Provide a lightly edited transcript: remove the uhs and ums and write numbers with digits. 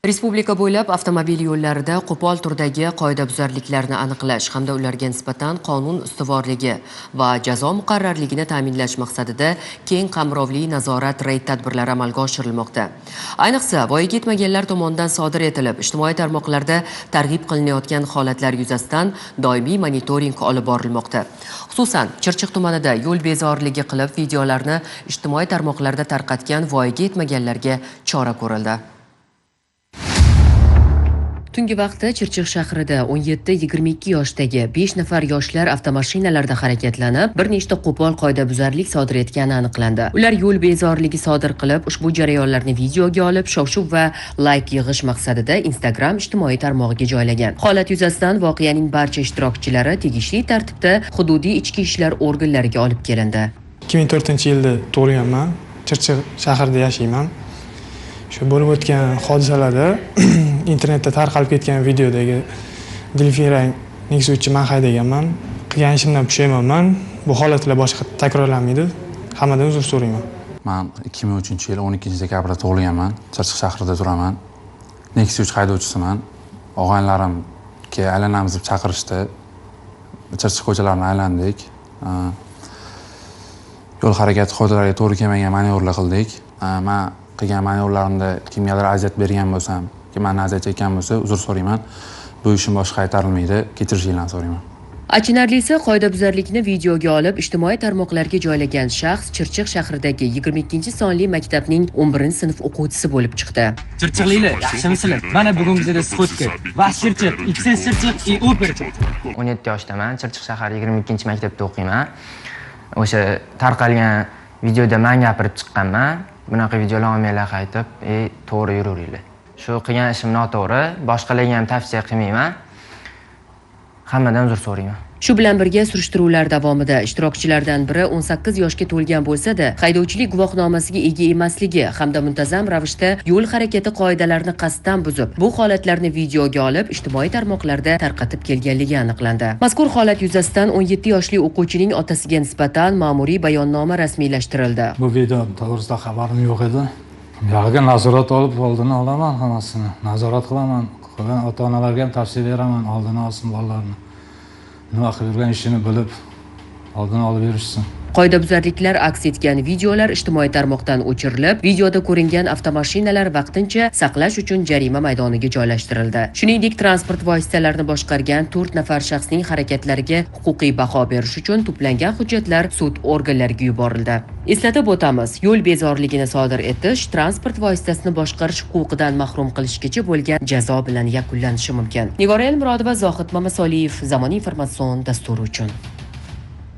Respublika bo'ylab avtomobil yo'llarida qo'pol turdagi qoidabuzarliklarni aniqlash hamda ularga nisbatan qonun ustuvorligi va jazo muqarrarligini ta'minlash maqsadida keng qamrovli nazorat reyd tadbirlari amalga oshirilmoqda. Ayniqsa, voyaga yetmaganlar tomonidan sodir etilib, ijtimoiy tarmoqlarda targ'ib qilinayotgan holatlar yuzasidan doimiy monitoring olib borilmoqda. Xususan, Chirchiq tumanida yo'l bezorligi qilib videolarni ijtimoiy tarmoqlarda tarqatgan voyaga yetmaganlarga chora ko'rildi. Tungi vaqtda Chirchiq shahrida 17-22 yoshdagi 5 nafar yoshlar avtomashinalarda harakatlanib, bir nechta qo'pol qoidabuzarlik sodir etgani aniqlandi. Ular yo'l bezorligi sodir qilib, ushbu jarayonlarni videoga olib, shov-shuv va layk yig'ish maqsadida Instagram ijtimoiy tarmog'iga joylagan. Holat yuzasidan voqeaning barcha ishtirokchilari tegishli tartibda hududiy ichki ishlar organlariga olib kelindi. 2004-yilda tug'ilganman. Chirchiq shahrida yashayman. Shu bo'lib o'tgan hodisalarda internetda tarqalib ketgan videodagi delfinrang Nexus'ni men haydaganman. Qilgan ishimdan pushaymonman. Bu holatlar boshqa takrorlanmaydi. Hammadan uzr so'rayman. Men 2003-yil 12-dekabrda tug'ilganman. Chirchiq shahrida turaman. Nexus haydovchisiman. Og'aynilarimga aylanamiz deb chaqirishdi. Chirchiq ko'chalarini aylandik. Yo'l harakati qoidalariga to'g'ri kelmagan manyovrlar qildik. Men qilgan manyovrlarimda kimgadir aziyat bergan bo'lsam, meni aziyat chekkan bo'lsa, uzr so'rayman. Bu ishim boshqa qaytarilmaydi. Kechirishingizni so'rayman. Achinarlisi, qoidabuzarlikni videoga olib, ijtimoiy tarmoqlarga joylagan shaxs Chirchiq shahridagi 22-sonli maktabning 11-sinf o'quvchisi bo'lib chiqdi. Chirchiqliklar, yaxshimisizlar? Mana bugungi sxodka. Va Chirchiq, Xen Chirchiq и Uber. 17 yoshdaman, Chirchiq shahar 22-maktabda o'qiyman. O'sha tarqalgan videoda men gapirib chiqqanman. Bunaqa videolar olmanglar qaytib, to'g'ri yuravringlar. Shu qilgan ishim noto'g'ri, boshqalarga ham tavsiya qilmayman. Hammadan uzr so'rayman. Shu bilan birga surishtiruvlar davomida ishtirokchilardan biri 18 yoshga to'lgan bo'lsa-da, haydovchilik guvohnomasiga ega emasligi hamda muntazam ravishda yo'l harakati qoidalarini qasddan buzib, bu holatlarni videoga olib, ijtimoiy tarmoqlarda tarqatib kelganligi aniqlandi. Mazkur holat yuzasidan 17 yoshli o'quvchining otasiga nisbatan ma'muriy bayonnoma rasmiylashtirildi. Bu video to'g'risida xabarim yo'q edi. Yog'iga nazorat olib, oldini olaman hammasini. Nazorat qilaman. Qolgan ota-onalarga ham tavsiya beraman, oldini olsin bolalarni. Nima qilib yurgan ishini bilib, oldini olib berishsin. Qoidabuzarliklar aks etgan videolar ijtimoiy tarmoqdan o'chirilib, videoda ko'ringan avtomashinalar vaqtincha saqlash uchun jarima maydoniga joylashtirildi. Shuningdek, transport vositalarini boshqargan 4 nafar shaxsning harakatlariga huquqiy baho berish uchun to'plangan hujjatlar sud organlariga yuborildi. Eslatib o'tamiz, yo'l bezorligini sodir etish transport vositasini boshqarish huquqidan mahrum qilishgacha bo'lgan jazo bilan yakunlanishi mumkin. Nigora Elmurodova, Zohid Mamasoliyev, Zamon informatsion dasturi uchun.